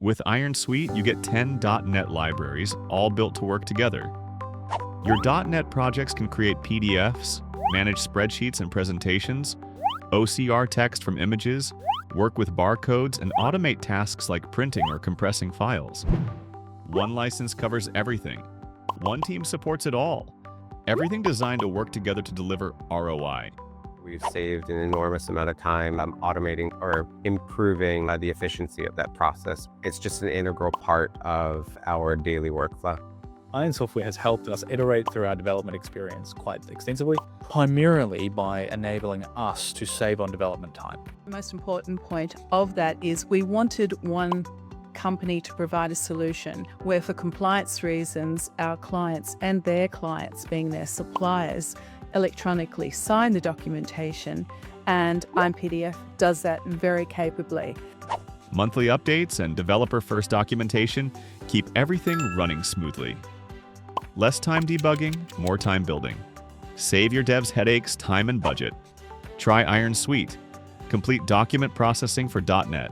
With IronSuite, you get 10 .NET libraries, all built to work together. Your .NET projects can create PDFs, manage spreadsheets and presentations, OCR text from images, work with barcodes, and automate tasks like printing or compressing files. One license covers everything. One team supports it all. Everything designed to work together to deliver ROI. We've saved an enormous amount of time automating or improving the efficiency of that process. It's just an integral part of our daily workflow. Iron Software has helped us iterate through our development experience quite extensively, primarily by enabling us to save on development time. The most important point of that is we wanted one company to provide a solution where, for compliance reasons, our clients and their clients, being their suppliers, electronically sign the documentation, and IronPDF does that very capably. Monthly updates and developer-first documentation keep everything running smoothly. Less time debugging, more time building. Save your devs headaches, time, and budget. Try IronSuite. Complete document processing for .NET.